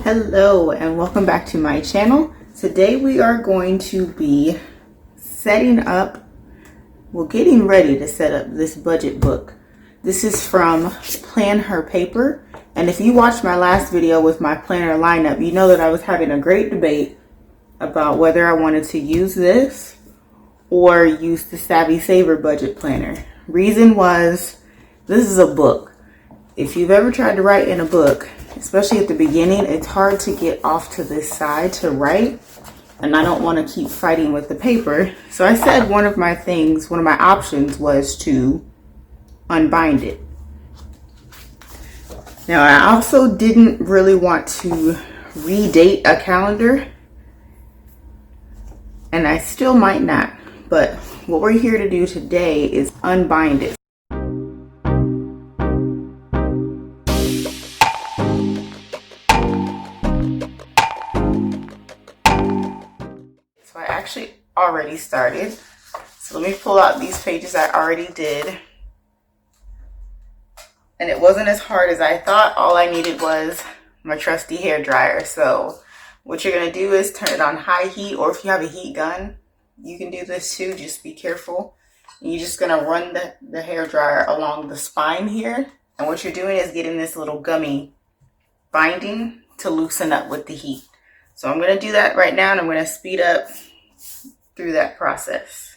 Hello and welcome back to my channel. Today we are going to be getting ready to set up this budget book. This is from Plan Her Paper, and if you watched my last video with my planner lineup, you know that I was having a great debate about whether I wanted to use this or use the Savvy Saver budget planner. Reason was, this is a book. If you've ever tried to write in a book, especially at the beginning, it's hard to get off to this side to write, and I don't want to keep fighting with the paper. So I said one of my options was to unbind it. Now, I also didn't really want to redate a calendar, and I still might not, but what we're here to do today is unbind it. So I actually already started. So let me pull out these pages I already did. And it wasn't as hard as I thought. All I needed was my trusty hair dryer. So what you're gonna do is turn it on high heat, or if you have a heat gun, you can do this too, just be careful. And you're just gonna run the hair dryer along the spine here. And what you're doing is getting this little gummy binding to loosen up with the heat. So I'm going to do that right now, and I'm going to speed up through that process.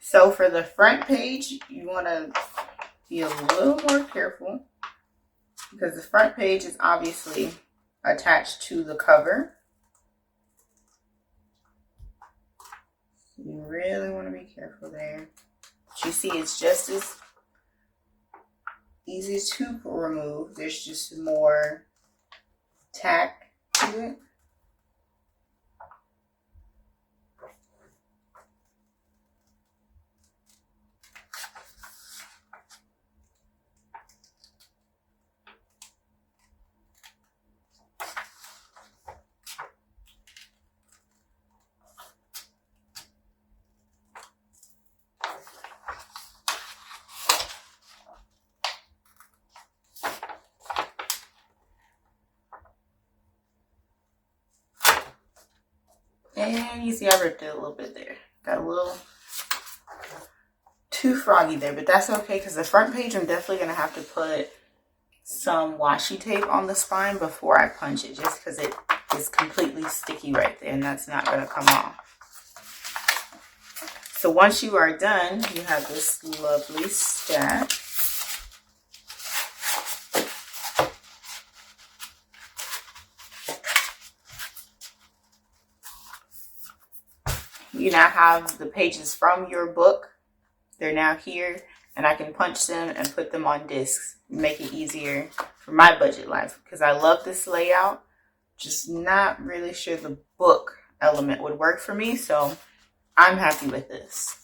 So for the front page, you want to be a little more careful because the front page is obviously attached to the cover. You really want to be careful there. But you see, it's just as easy to remove. There's just more tack to it. And you see I ripped it a little bit there. Got a little too froggy there, but that's okay because the front page I'm definitely going to have to put some washi tape on the spine before I punch it, just because it is completely sticky right there and that's not going to come off. So once you are done, you have this lovely stack. You now have the pages from your book. They're now here, and I can punch them and put them on discs, make it easier for my budget life, because I love this layout. Just not really sure the book element would work for me, so I'm happy with this.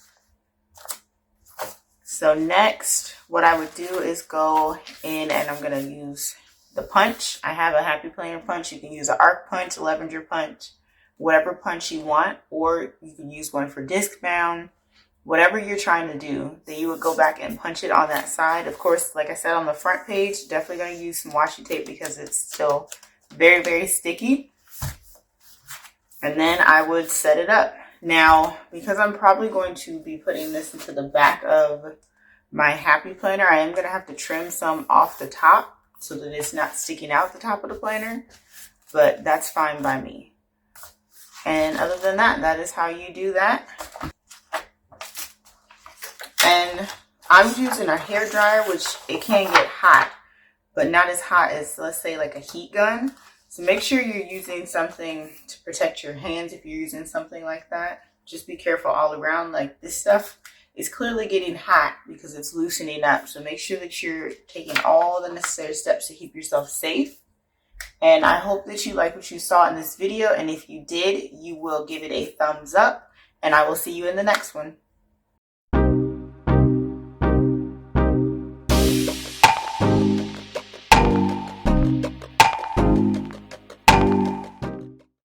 So next, what I would do is go in and I'm going to use the punch. I have a Happy Planner punch. You can use an arc punch, a lavender punch, whatever punch you want, or you can use one for disc bound. Whatever you're trying to do, then you would go back and punch it on that side. Of course, like I said, on the front page, definitely going to use some washi tape because it's still very, very sticky. And then I would set it up. Now, because I'm probably going to be putting this into the back of my Happy Planner, I am going to have to trim some off the top so that it's not sticking out the top of the planner, but that's fine by me. And other than that, that is how you do that. And I'm using a hair dryer, which it can get hot, but not as hot as, let's say, like a heat gun. So make sure you're using something to protect your hands if you're using something like that. Just be careful all around. Like, this stuff is clearly getting hot because it's loosening up. So make sure that you're taking all the necessary steps to keep yourself safe. And I hope that you like what you saw in this video. And if you did, you will give it a thumbs up. And I will see you in the next one.